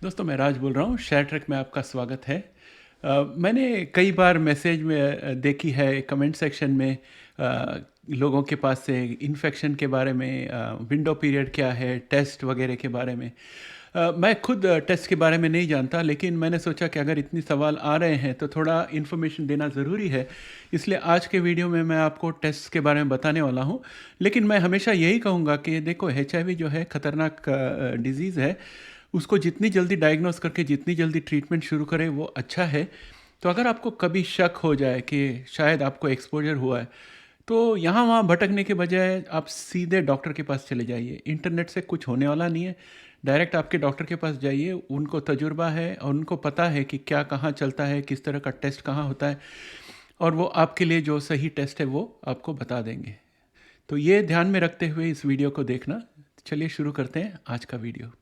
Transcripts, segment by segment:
दोस्तों मैं राज बोल रहा हूँ। शेयर ट्रैक में आपका स्वागत है। मैंने कई बार मैसेज में देखी है कमेंट सेक्शन में लोगों के पास से इन्फेक्शन के बारे में, विंडो पीरियड क्या है, टेस्ट वगैरह के बारे में। मैं खुद टेस्ट के बारे में नहीं जानता, लेकिन मैंने सोचा कि अगर इतनी सवाल आ रहे हैं तो थोड़ा इन्फॉर्मेशन देना ज़रूरी है। इसलिए आज के वीडियो में मैं आपको टेस्ट के बारे में बताने वाला हूँ। लेकिन मैं हमेशा यही कहूँगा कि देखो, HIV जो है ख़तरनाक डिज़ीज़ है। उसको जितनी जल्दी डायग्नोस करके जितनी जल्दी ट्रीटमेंट शुरू करें वो अच्छा है। तो अगर आपको कभी शक हो जाए कि शायद आपको एक्सपोजर हुआ है, तो यहाँ वहाँ भटकने के बजाय आप सीधे डॉक्टर के पास चले जाइए। इंटरनेट से कुछ होने वाला नहीं है। डायरेक्ट आपके डॉक्टर के पास जाइए, उनको तजुर्बा है और उनको पता है कि क्या कहाँ चलता है, किस तरह का टेस्ट कहाँ होता है, और वो आपके लिए जो सही टेस्ट है वो आपको बता देंगे। तो ये ध्यान में रखते हुए इस वीडियो को देखना। चलिए शुरू करते हैं आज का वीडियो।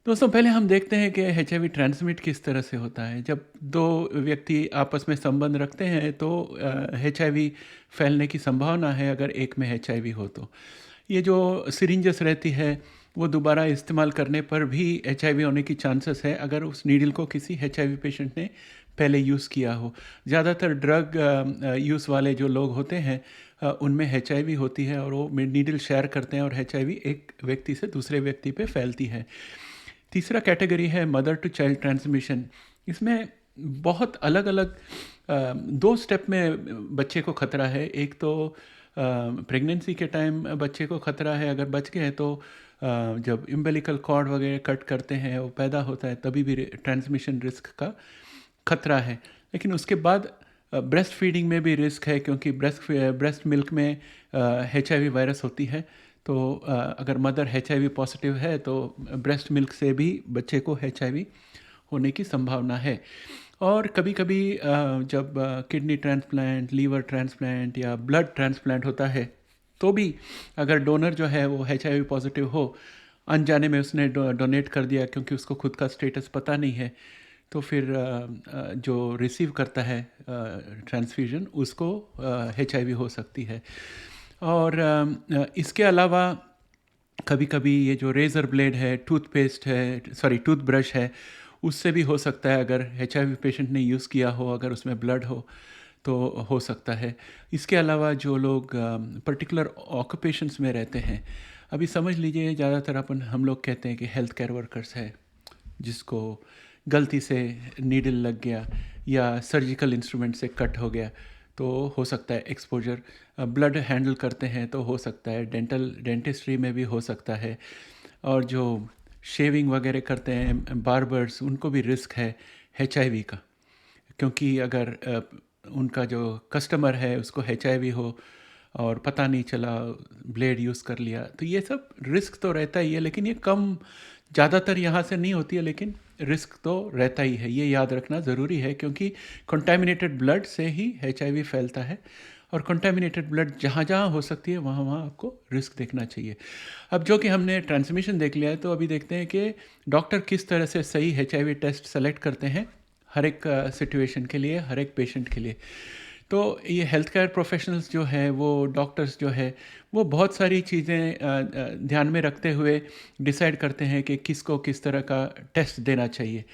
दोस्तों पहले हम देखते हैं कि HIV ट्रांसमिट किस तरह से होता है। जब दो व्यक्ति आपस में संबंध रखते हैं तो HIV फैलने की संभावना है अगर एक में HIV हो तो। ये जो सिरिंजेस रहती है वो दोबारा इस्तेमाल करने पर भी HIV होने की चांसेस है अगर उस नीडल को किसी HIV पेशेंट ने पहले यूज़ किया हो। ज़्यादातर ड्रग यूज़ वाले जो लोग होते हैं उनमें HIV होती है और वो नीडल शेयर करते हैं और HIV एक व्यक्ति से दूसरे व्यक्ति पे फैलती है। तीसरा कैटेगरी है मदर टू चाइल्ड ट्रांसमिशन। इसमें बहुत अलग अलग दो स्टेप में बच्चे को खतरा है। एक तो प्रेगनेंसी के टाइम बच्चे को खतरा है, अगर बच गए तो जब इम्बेलिकल कॉर्ड वगैरह कट करते हैं, वो पैदा होता है, तभी भी ट्रांसमिशन रिस्क का खतरा है। लेकिन उसके बाद ब्रेस्ट फीडिंग में भी रिस्क है, क्योंकि ब्रेस्ट मिल्क में HIV वायरस होती है। तो अगर मदर HIV पॉजिटिव है तो ब्रेस्ट मिल्क से भी बच्चे को HIV होने की संभावना है। और कभी कभी जब किडनी ट्रांसप्लांट, लीवर ट्रांसप्लांट या ब्लड ट्रांसप्लांट होता है तो भी अगर डोनर जो है वो HIV पॉजिटिव हो, अनजाने में उसने डोनेट कर दिया क्योंकि उसको खुद का स्टेटस पता नहीं है, तो फिर जो रिसीव करता है ट्रांसफ्यूजन उसको HIV हो सकती है। और इसके अलावा कभी कभी ये जो रेज़र ब्लेड है, टूथब्रश है, उससे भी हो सकता है। अगर HIV पेशेंट ने यूज़ किया हो, अगर उसमें ब्लड हो तो हो सकता है। इसके अलावा जो लोग पर्टिकुलर ऑक्यूपेशंस में रहते हैं, अभी समझ लीजिए ज़्यादातर हम लोग कहते हैं कि हेल्थ केयर वर्कर्स है, जिसको गलती से नीडल लग गया या सर्जिकल इंस्ट्रूमेंट से कट हो गया तो हो सकता है एक्सपोजर। ब्लड हैंडल करते हैं तो हो सकता है, डेंटिस्ट्री में भी हो सकता है। और जो शेविंग वगैरह करते हैं, बार्बर्स, उनको भी रिस्क है HIV का, क्योंकि अगर उनका जो कस्टमर है उसको HIV हो और पता नहीं चला, ब्लेड यूज़ कर लिया, तो ये सब रिस्क तो रहता ही है। लेकिन ये कम, ज़्यादातर यहाँ से नहीं होती है, लेकिन रिस्क तो रहता ही है। ये याद रखना ज़रूरी है, क्योंकि कंटामिनेटेड ब्लड से ही HIV फैलता है। और कंटामिनेटेड ब्लड जहाँ जहाँ हो सकती है वहाँ वहाँ आपको रिस्क देखना चाहिए। अब जो कि हमने ट्रांसमिशन देख लिया है, तो अभी देखते हैं कि डॉक्टर किस तरह से सही HIV टेस्ट सेलेक्ट करते हैं हर एक सिचुएशन के लिए, हर एक पेशेंट के लिए। तो ये हेल्थ केयर प्रोफेशनल्स जो है, वो डॉक्टर्स जो है, वो बहुत सारी चीज़ें ध्यान में रखते हुए डिसाइड करते हैं कि किसको किस तरह का टेस्ट देना चाहिए।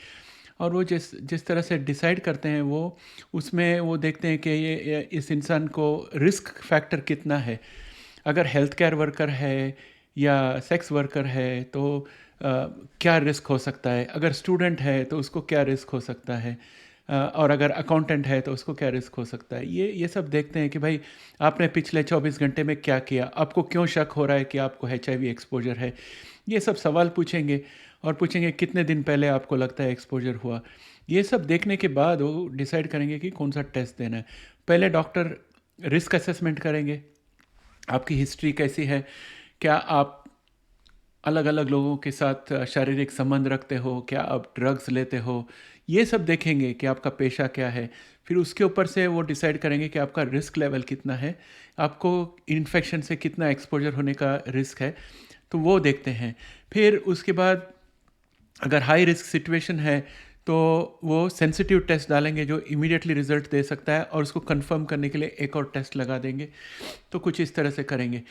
और वो जिस जिस तरह से डिसाइड करते हैं, वो उसमें वो देखते हैं कि ये इस इंसान को रिस्क फैक्टर कितना है। अगर हेल्थ केयर वर्कर है या सेक्स वर्कर है तो क्या रिस्क हो सकता है, अगर स्टूडेंट है तो उसको क्या रिस्क हो सकता है, और अगर अकाउंटेंट है तो उसको क्या रिस्क हो सकता है। ये सब देखते हैं कि भाई आपने पिछले 24 घंटे में क्या किया, आपको क्यों शक हो रहा है कि आपको HIV एक्सपोजर है। ये सब सवाल पूछेंगे और पूछेंगे कितने दिन पहले आपको लगता है एक्सपोजर हुआ। ये सब देखने के बाद वो डिसाइड करेंगे कि कौन सा टेस्ट देना है। पहले डॉक्टर रिस्क असेसमेंट करेंगे, आपकी हिस्ट्री कैसी है, क्या आप अलग अलग लोगों के साथ शारीरिक संबंध रखते हो, क्या आप ड्रग्स लेते हो, ये सब देखेंगे कि आपका पेशा क्या है। फिर उसके ऊपर से वो डिसाइड करेंगे कि आपका रिस्क लेवल कितना है, आपको इन्फेक्शन से कितना एक्सपोजर होने का रिस्क है, तो वो देखते हैं। फिर उसके बाद अगर हाई रिस्क सिचुएशन है तो वो सेंसिटिव टेस्ट डालेंगे जो इमीडिएटली रिजल्ट दे सकता है, और उसको कंफर्म करने के लिए एक और टेस्ट लगा देंगे। तो कुछ इस तरह से करेंगे।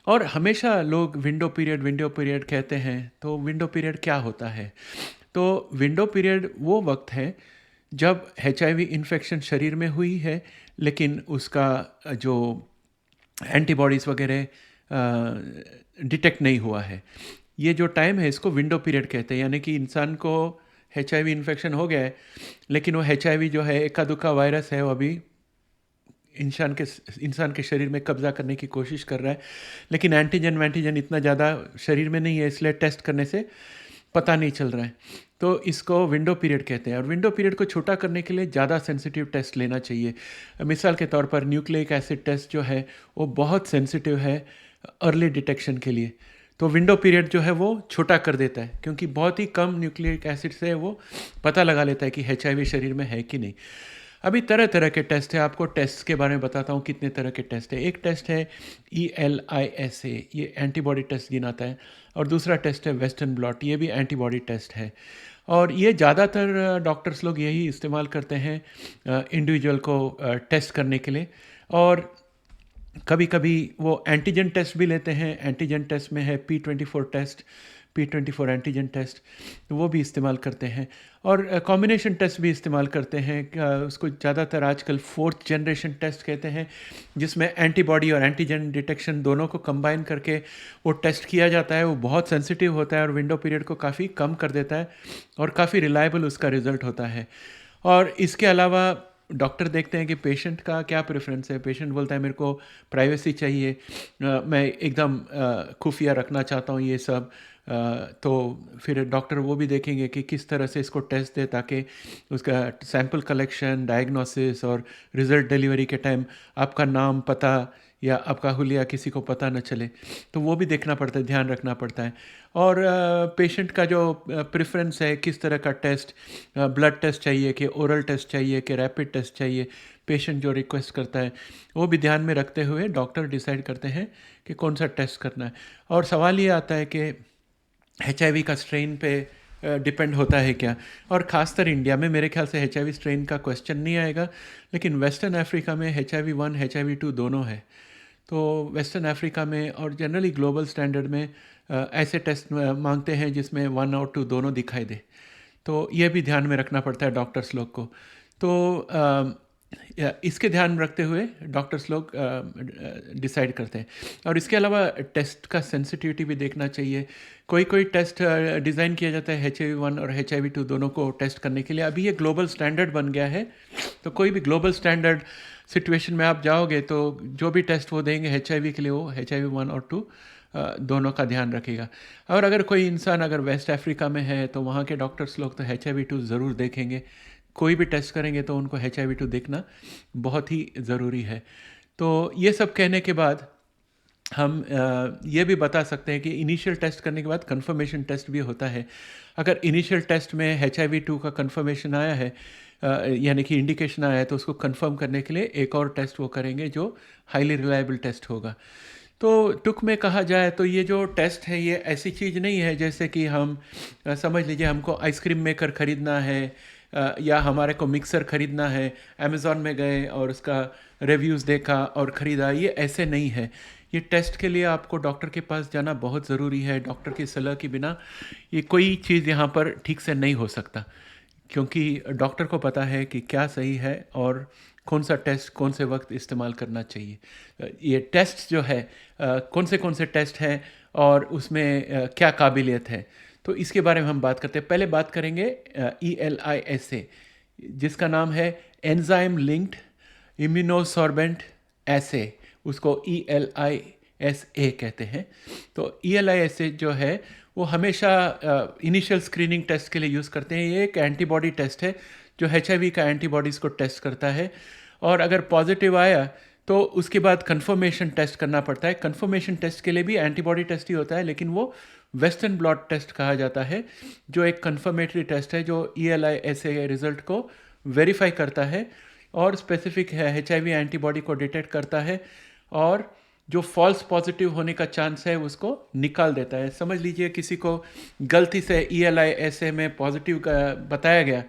और हमेशा लोग विंडो पीरियड कहते हैं, तो विंडो पीरियड क्या होता है? तो विंडो पीरियड वो वक्त है जब HIV इन्फेक्शन शरीर में हुई है, लेकिन उसका जो एंटीबॉडीज़ वगैरह डिटेक्ट नहीं हुआ है। ये जो टाइम है इसको विंडो पीरियड कहते हैं। यानी कि इंसान को HIV इन्फेक्शन हो गया है, लेकिन वो HIV जो है एका दुक्का वायरस है, वो अभी इंसान के शरीर में कब्जा करने की कोशिश कर रहा है, लेकिन एंटीजन वैंटीजन इतना ज़्यादा शरीर में नहीं है, इसलिए टेस्ट करने से पता नहीं चल रहा है। तो इसको विंडो पीरियड कहते हैं। और विंडो पीरियड को छोटा करने के लिए ज़्यादा सेंसिटिव टेस्ट लेना चाहिए। मिसाल के तौर पर न्यूक्लिक एसिड टेस्ट जो है वो बहुत सेंसिटिव है अर्ली डिटेक्शन के लिए। तो विंडो पीरियड जो है वो छोटा कर देता है, क्योंकि बहुत ही कम न्यूक्लिक एसिड से वो पता लगा लेता है कि HIV शरीर में है कि नहीं। अभी तरह तरह के टेस्ट है। आपको टेस्ट के बारे में बताता हूँ कितने तरह के टेस्ट है। एक टेस्ट है ELISA, ये एंटीबॉडी टेस्ट गिनाता है। और दूसरा टेस्ट है वेस्टर्न ब्लॉट, ये भी एंटीबॉडी टेस्ट है। और ये ज़्यादातर डॉक्टर्स लोग यही इस्तेमाल करते हैं इंडिविजुअल को टेस्ट करने के लिए। और कभी कभी वो एंटीजन टेस्ट भी लेते हैं। एंटीजन टेस्ट में है P24 test, P24 antigen test, वो भी इस्तेमाल करते हैं। और कॉम्बिनेशन टेस्ट भी इस्तेमाल करते हैं। उसको ज़्यादातर आजकल 4th जनरेशन टेस्ट कहते हैं, जिसमें एंटीबॉडी और एंटीजन डिटेक्शन दोनों को कंबाइन करके वो टेस्ट किया जाता है। वो बहुत सेंसिटिव होता है और विंडो पीरियड को काफ़ी कम कर देता है, और काफ़ी रिलायबल उसका रिज़ल्ट होता है। और इसके अलावा डॉक्टर देखते हैं कि पेशेंट का क्या प्रेफरेंस है। पेशेंट बोलता है मेरे को प्राइवेसी चाहिए, मैं एकदम खुफिया रखना चाहता हूँ ये सब। तो फिर डॉक्टर वो भी देखेंगे कि किस तरह से इसको टेस्ट दे, ताकि उसका सैंपल कलेक्शन, डायग्नोसिस और रिज़ल्ट डिलीवरी के टाइम आपका नाम, पता या आपका हुलिया किसी को पता न चले। तो वो भी देखना पड़ता है, ध्यान रखना पड़ता है। और पेशेंट का जो प्रेफरेंस है, किस तरह का टेस्ट, ब्लड टेस्ट चाहिए कि ओरल टेस्ट चाहिए कि रैपिड टेस्ट चाहिए, पेशेंट जो रिक्वेस्ट करता है वो भी ध्यान में रखते हुए डॉक्टर डिसाइड करते हैं कि कौन सा टेस्ट करना है। और सवाल ये आता है कि HIV का स्ट्रेन पे डिपेंड होता है क्या। और ख़ासतर इंडिया में मेरे ख्याल से HIV स्ट्रेन का क्वेश्चन नहीं आएगा, लेकिन वेस्टर्न अफ्रीका में HIV-1 HIV-2 दोनों है। तो वेस्टर्न अफ्रीका में और जनरली ग्लोबल स्टैंडर्ड में ऐसे टेस्ट मांगते हैं जिसमें 1 और 2 दोनों दिखाई दे। तो ये भी ध्यान में रखना पड़ता है डॉक्टर्स लोग को। तो इसके ध्यान रखते हुए डॉक्टर्स लोग डिसाइड करते हैं। और इसके अलावा टेस्ट का सेंसिटिविटी भी देखना चाहिए। कोई कोई टेस्ट डिज़ाइन किया जाता है HIV-1 और HIV-2 दोनों को टेस्ट करने के लिए। अभी ये ग्लोबल स्टैंडर्ड बन गया है, तो कोई भी ग्लोबल स्टैंडर्ड सिचुएशन में आप जाओगे तो जो भी टेस्ट वो देंगे HIV के लिए, वो HIV-1 और 2 दोनों का ध्यान रखेगा। और अगर कोई इंसान अगर वेस्ट अफ्रीका में है तो वहाँ के डॉक्टर्स लोग तो HIV-2 ज़रूर देखेंगे। कोई भी टेस्ट करेंगे तो उनको HIV-2 देखना बहुत ही ज़रूरी है। तो ये सब कहने के बाद हम ये भी बता सकते हैं कि इनिशियल टेस्ट करने के बाद कंफर्मेशन टेस्ट भी होता है। अगर इनिशियल टेस्ट में HIV-2 का कंफर्मेशन आया है, यानी कि इंडिकेशन आया है, तो उसको कंफर्म करने के लिए एक और टेस्ट वो करेंगे जो हाईली रिलायबल टेस्ट होगा। तो टुक में कहा जाए तो ये जो टेस्ट है ये ऐसी चीज़ नहीं है जैसे कि हम समझ लीजिए हमको आइसक्रीम मेकर ख़रीदना है या हमारे को मिक्सर ख़रीदना है, अमेज़ॉन में गए और उसका रिव्यूज़ देखा और ख़रीदा। ये ऐसे नहीं है। ये टेस्ट के लिए आपको डॉक्टर के पास जाना बहुत ज़रूरी है। डॉक्टर की सलाह के बिना ये कोई चीज़ यहाँ पर ठीक से नहीं हो सकता, क्योंकि डॉक्टर को पता है कि क्या सही है और कौन सा टेस्ट कौन से वक्त इस्तेमाल करना चाहिए। ये टेस्ट जो है कौन से टेस्ट हैं और उसमें क्या काबिलियत है, तो इसके बारे में हम बात करते हैं। पहले बात करेंगे ELISA, जिसका नाम है एंजाइम लिंक्ड इम्यूनोसॉर्बेंट एसे, उसको ELISA कहते हैं। तो ELISA जो है वो हमेशा इनिशियल स्क्रीनिंग टेस्ट के लिए यूज़ करते हैं। ये एक एंटीबॉडी टेस्ट है जो HIV का एंटीबॉडीज़ को टेस्ट करता है। और अगर पॉजिटिव आया तो उसके बाद कंफर्मेशन टेस्ट करना पड़ता है। कंफर्मेशन टेस्ट के लिए भी एंटीबॉडी टेस्ट ही होता है, लेकिन वो वेस्टर्न ब्लॉट टेस्ट कहा जाता है, जो एक कंफर्मेटरी टेस्ट है जो ELISA रिजल्ट को वेरीफाई करता है और स्पेसिफिक है HIV एंटीबॉडी को डिटेक्ट करता है, और जो फॉल्स पॉजिटिव होने का चांस है उसको निकाल देता है। समझ लीजिए किसी को गलती से ELISA में पॉजिटिव का बताया गया,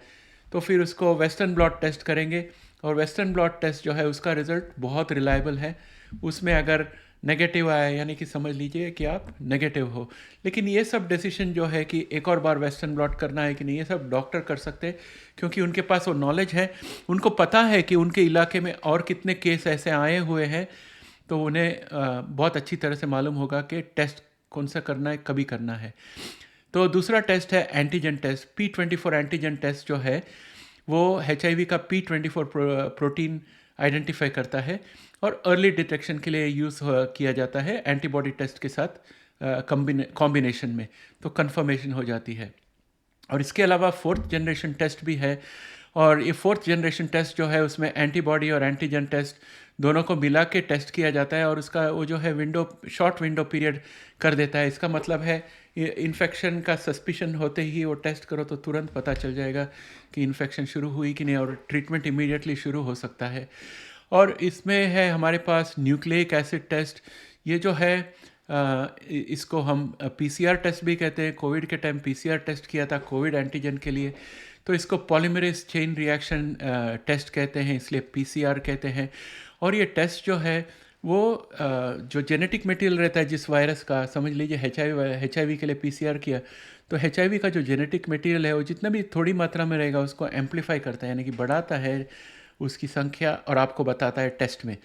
तो फिर उसको वेस्टर्न ब्लॉट टेस्ट करेंगे, और वेस्टर्न ब्लॉट टेस्ट जो है उसका रिज़ल्ट बहुत रिलायबल है। उसमें अगर नेगेटिव आया, यानी कि समझ लीजिए कि आप नेगेटिव हो। लेकिन ये सब डिसीजन जो है कि एक और बार वेस्टर्न ब्लॉट करना है कि नहीं, ये सब डॉक्टर कर सकते हैं, क्योंकि उनके पास वो नॉलेज है। उनको पता है कि उनके इलाके में और कितने केस ऐसे आए हुए हैं, तो उन्हें बहुत अच्छी तरह से मालूम होगा कि टेस्ट कौन सा करना है, कभी करना है। तो दूसरा टेस्ट है antigen test. P24 antigen test जो है वो HIV का P24 प्रोटीन आइडेंटिफाई करता है, और अर्ली डिटेक्शन के लिए यूज़ किया जाता है एंटीबॉडी टेस्ट के साथ कॉम्बिनेशन में, तो कंफर्मेशन हो जाती है। और इसके अलावा फोर्थ जनरेशन टेस्ट भी है, और ये फोर्थ जनरेशन टेस्ट जो है उसमें एंटीबॉडी और एंटीजन टेस्ट दोनों को मिला के टेस्ट किया जाता है, और उसका वो जो है शॉर्ट विंडो पीरियड कर देता है। इसका मतलब है इन्फेक्शन का सस्पिशन होते ही वो टेस्ट करो तो तुरंत पता चल जाएगा कि इन्फेक्शन शुरू हुई कि नहीं, और ट्रीटमेंट इमीडिएटली शुरू हो सकता है। और इसमें है हमारे पास न्यूक्लिक एसिड टेस्ट। ये जो है इसको हम PCR टेस्ट भी कहते हैं। कोविड के टाइम PCR टेस्ट किया था कोविड एंटीजन के लिए, तो इसको पॉलीमरेज चेन रिएक्शन टेस्ट कहते हैं, इसलिए PCR कहते हैं। और ये टेस्ट जो है वो जो जेनेटिक मटेरियल रहता है जिस वायरस का, समझ लीजिए HIV के लिए PCR किया, तो HIV का जो जेनेटिक मटेरियल है वो जितना भी थोड़ी मात्रा में रहेगा उसको एम्पलीफाई करता है, यानी कि बढ़ाता है उसकी संख्या, और आपको बताता है टेस्ट में।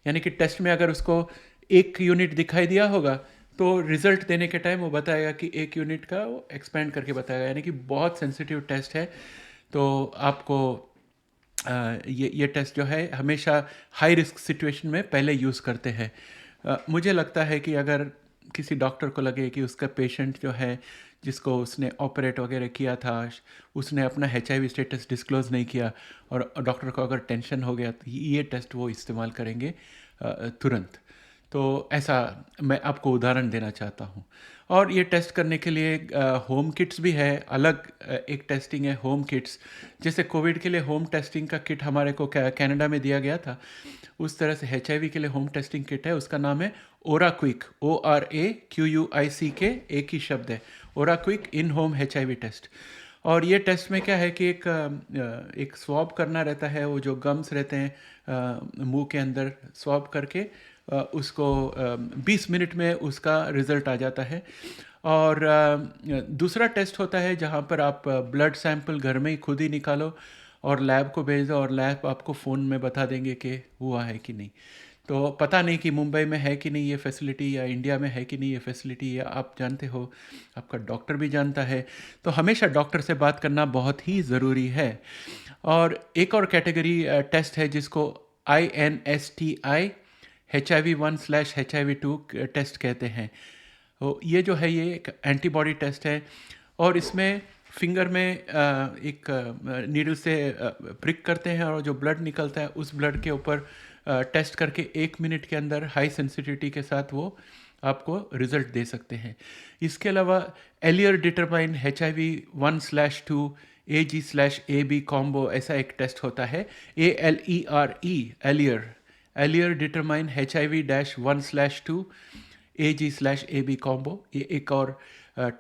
यानी कि टेस्ट में अगर उसको 1 यूनिट दिखाई दिया होगा तो रिज़ल्ट देने के टाइम वो बताएगा कि 1 यूनिट का वो एक्सपेंड करके बताएगा, यानी कि बहुत सेंसिटिव टेस्ट है। तो आपको ये टेस्ट जो है हमेशा हाई रिस्क सिचुएशन में पहले यूज़ करते हैं। मुझे लगता है कि अगर किसी डॉक्टर को लगे कि उसका पेशेंट जो है जिसको उसने ऑपरेट वगैरह किया था, उसने अपना HIV स्टेटस डिस्क्लोज़ नहीं किया, और डॉक्टर को अगर टेंशन हो गया, तो ये टेस्ट वो इस्तेमाल करेंगे तुरंत। तो ऐसा मैं आपको उदाहरण देना चाहता हूँ। और ये टेस्ट करने के लिए होम किट्स भी है, अलग एक टेस्टिंग है होम किट्स। जैसे कोविड के लिए होम टेस्टिंग का किट हमारे को कनाडा में दिया गया था, उस तरह से HIV के लिए होम टेस्टिंग किट है। उसका नाम है OraQuick, ORAQUICK, एक ही शब्द है, OraQuick इन होम HIV टेस्ट। और ये टेस्ट में क्या है कि एक स्वॉब करना रहता है, वो जो गम्स रहते हैं मुंह के अंदर, स्वॉब करके उसको 20 मिनट में उसका रिज़ल्ट आ जाता है। और दूसरा टेस्ट होता है जहाँ पर आप ब्लड सैंपल घर में ही खुद ही निकालो और लैब को भेज दो, और लैब आपको फ़ोन में बता देंगे कि हुआ है कि नहीं। तो पता नहीं कि मुंबई में है कि नहीं ये फैसिलिटी, या इंडिया में है कि नहीं ये फैसिलिटी, या आप जानते हो, आपका डॉक्टर भी जानता है। तो हमेशा डॉक्टर से बात करना बहुत ही ज़रूरी है। और एक और कैटेगरी टेस्ट है जिसको INSTI HIV1/HIV2 टेस्ट कहते हैं। तो ये जो है ये एक एंटीबॉडी टेस्ट है, और इसमें फिंगर में एक नीडल से प्रिक करते हैं, और जो ब्लड निकलता है उस ब्लड के ऊपर टेस्ट करके 1 मिनट के अंदर हाई सेंसिटिविटी के साथ वो आपको रिजल्ट दे सकते हैं। इसके अलावा earlier determine HIV1/2 AG/AB combo, ऐसा एक टेस्ट होता है, ALERE, earlier determine HIV-1/2 AG/AB combo, ये एक और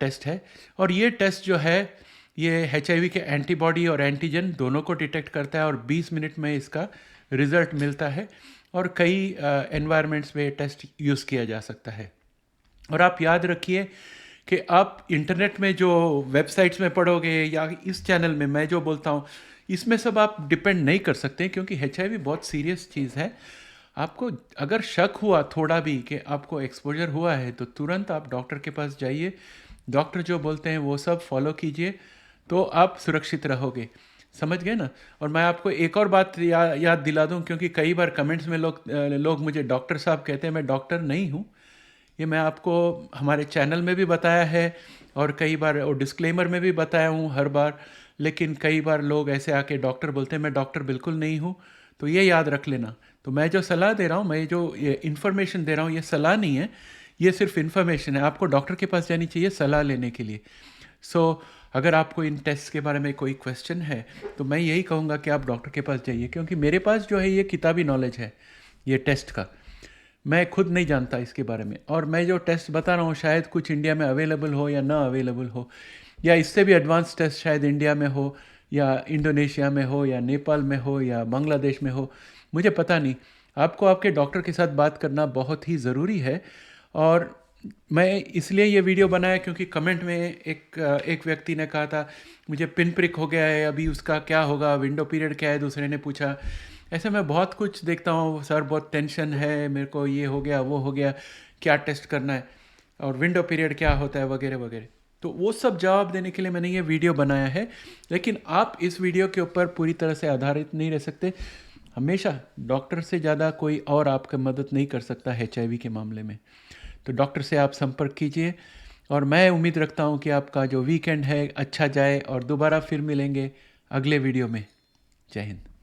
टेस्ट है। और ये टेस्ट जो है ये HIV के एंटीबॉडी और एंटीजन दोनों को डिटेक्ट करता है, और 20 मिनट में इसका रिज़ल्ट मिलता है, और कई एनवायरनमेंट्स में ये टेस्ट यूज़ किया जा सकता है। और आप याद रखिए कि आप इंटरनेट में जो वेबसाइट्स में पढ़ोगे या इस चैनल में मैं जो बोलता हूँ, इसमें सब आप डिपेंड नहीं कर सकते, क्योंकि HIV बहुत सीरियस चीज़ है। आपको अगर शक हुआ थोड़ा भी कि आपको एक्सपोजर हुआ है, तो तुरंत आप डॉक्टर के पास जाइए। डॉक्टर जो बोलते हैं वो सब फॉलो कीजिए, तो आप सुरक्षित रहोगे। समझ गए ना। और मैं आपको एक और बात याद दिला दूं, क्योंकि कई बार कमेंट्स में लोग मुझे डॉक्टर साहब कहते हैं। मैं डॉक्टर नहीं हूं, ये मैं आपको हमारे चैनल में भी बताया है, और कई बार और डिस्क्लेमर में भी बताया हूं हर बार। लेकिन कई बार लोग ऐसे आके डॉक्टर बोलते हैं, मैं डॉक्टर बिल्कुल नहीं हूं। तो ये याद रख लेना। तो मैं जो सलाह दे रहा हूँ, मैं जो ये इन्फॉर्मेशन दे रहा हूँ, ये सलाह नहीं है, ये सिर्फ इन्फॉर्मेशन है। आपको डॉक्टर के पास जानी चाहिए सलाह लेने के लिए। अगर आपको इन टेस्ट के बारे में कोई क्वेश्चन है, तो मैं यही कहूँगा कि आप डॉक्टर के पास जाइए, क्योंकि मेरे पास जो है ये किताबी नॉलेज है ये टेस्ट का। मैं खुद नहीं जानता इसके बारे में, और मैं जो टेस्ट बता रहा हूँ शायद कुछ इंडिया में अवेलेबल हो या ना अवेलेबल हो, या इससे भी एडवांस टेस्ट शायद इंडिया में हो, या इंडोनेशिया में हो या नेपाल में हो या बांग्लादेश में हो, मुझे पता नहीं। आपको आपके डॉक्टर के साथ बात करना बहुत ही ज़रूरी है। और मैं इसलिए ये वीडियो बनाया क्योंकि कमेंट में एक व्यक्ति ने कहा था मुझे पिन प्रिक हो गया है, अभी उसका क्या होगा, विंडो पीरियड क्या है, दूसरे ने पूछा। ऐसे मैं बहुत कुछ देखता हूँ, सर बहुत टेंशन है मेरे को, ये हो गया वो हो गया, क्या टेस्ट करना है और विंडो पीरियड क्या होता है वगैरह वगैरह। तो वो सब जवाब देने के लिए मैंने ये वीडियो बनाया है। लेकिन आप इस वीडियो के ऊपर पूरी तरह से आधारित नहीं रह सकते। हमेशा डॉक्टर से ज़्यादा कोई और आपका मदद नहीं कर सकता HIV के मामले में। तो डॉक्टर से आप संपर्क कीजिए और मैं उम्मीद रखता हूँ कि आपका जो वीकेंड है अच्छा जाए और दोबारा फिर मिलेंगे अगले वीडियो में। जय हिंद।